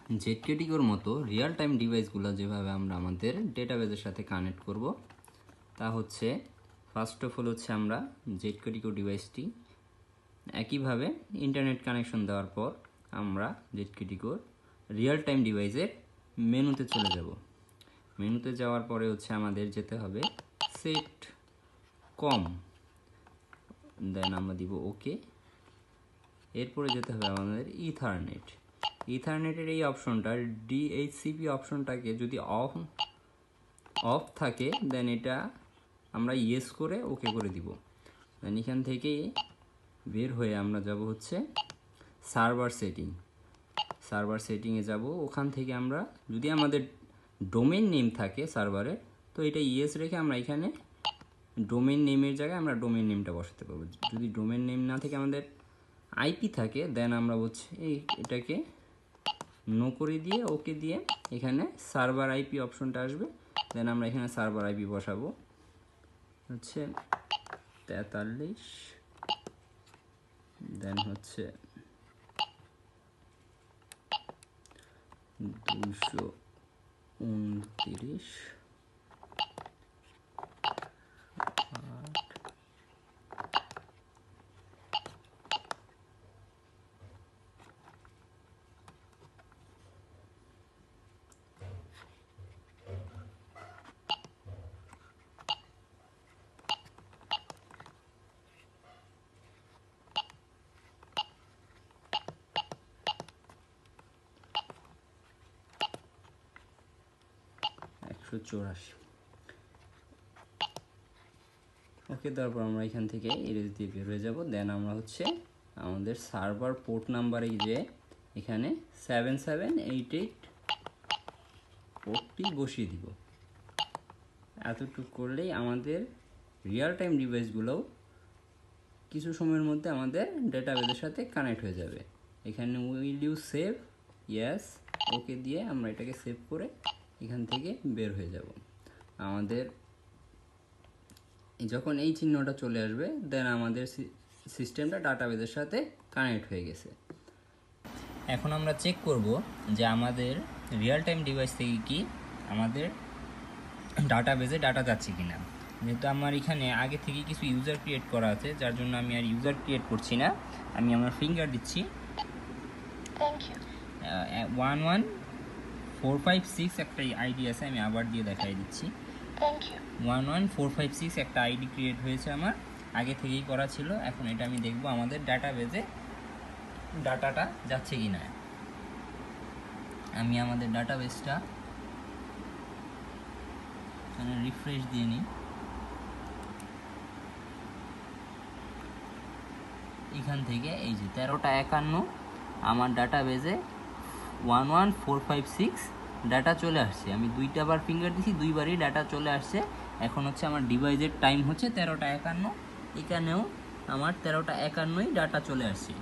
জেডকেডিকোর মতো real time ডিভাইসগুলো যেভাবে আমরা আমাদের ডেটাবেজের সাথে কানেক্ট করব তা হচ্ছে ফার্স্ট অফ অল হচ্ছে আমরা জেডকেডিকো ডিভাইসটি একইভাবে ইন্টারনেট কানেকশন দেওয়ার পর আমরা জেডকেডিকোর রিয়েল টাইম ডিভাইসের মেনুতে চলে যাব। মেনুতে যাওয়ার পরে হচ্ছে আমাদের যেতে হবে সেট কম, দেন আমরা দিব ওকে। এরপরে যেতে হবে আমাদের ইথারনেটের এই অপশনটা ডিএইচসিপি অপশনটাকে যদি অফ থাকে দেন এটা আমরা ইয়েস করে ওকে করে দিব। দেন এখান থেকে বের হয়ে আমরা যাব হচ্ছে সার্ভার সেটিংয়ে যাব। ওখান থেকে আমরা যদি আমাদের ডোমেইন নেম থাকে সার্ভারে তো এটা ইয়েস রেখে আমরা এখানে ডোমেইন নেমের জায়গায় আমরা ডোমেইন নেমটা বসাতে পারবো। যদি ডোমেইন নেম না থেকে আমাদের আইপি থাকে দেন আমরা হচ্ছে এটাকে নো করে দিয়ে ওকে দিয়ে এখানে সার্ভার আইপি অপশনটা আসবে। দেন আমরা এখানে সার্ভার আইপি বসাবো হচ্ছে 43, দেন হচ্ছে 229, ওকে। তারপর আমরা এখান থেকে এরেজ দিয়ে বের হয়ে যাব। দেন আমরা হচ্ছে আমাদের সার্ভার পোর্ট নাম্বারে যে এখানে 7788 পোর্টটি বসিয়ে দিব। এতটুকু করলেই আমাদের রিয়েল টাইম ডিভাইসগুলোও কিছু সময়ের মধ্যে আমাদের ডেটাবেজের সাথে কানেক্ট হয়ে যাবে। এখানে উইল ইউ সেভ, ইয়েস, ওকে দিয়ে আমরা এটাকে সেভ করে এখান থেকে বের হয়ে যাব। আমাদের যখন এই চিহ্নটা চলে আসবে দেন আমাদের সিস্টেমটা ডাটাবেজের সাথে কানেক্ট হয়ে গেছে। এখন আমরা চেক করব যে আমাদের রিয়েল টাইম ডিভাইস থেকে কি আমাদের ডাটাবেজে ডাটা যাচ্ছে কিনা। যেহেতু আমার এখানে আগে থেকে কিছু ইউজার ক্রিয়েট করা আছে যার জন্য আমি আর ইউজার ক্রিয়েট করছি না, আমি আমার ফিঙ্গার দিচ্ছি। 11456 একটা আইডি আছে, আমি আবার দিয়ে দেখাই দিচ্ছি। 11456 একটা আইডি ক্রিয়েট হয়েছে আমার, আগে থেকেই করা ছিল। এখন এটা আমি দেখব আমাদের ডাটাবেজে ডাটাটা যাচ্ছে কিনা। আমি আমাদের ডাটাবেসটা রিফ্রেশ দিয়ে নিই। এখান থেকে এই যে 1351 আমার ডাটাবেজে 11456 ডাটা চলে আসছে। আমি দুইটা বার ফিঙ্গার দিছি, দুইবারই ডাটা চলে আসছে। এখন হচ্ছে আমার ডিভাইসের টাইম হচ্ছে 13টা 51, এখানেও আমার 13টা 51ই ডাটা চলে আসছে।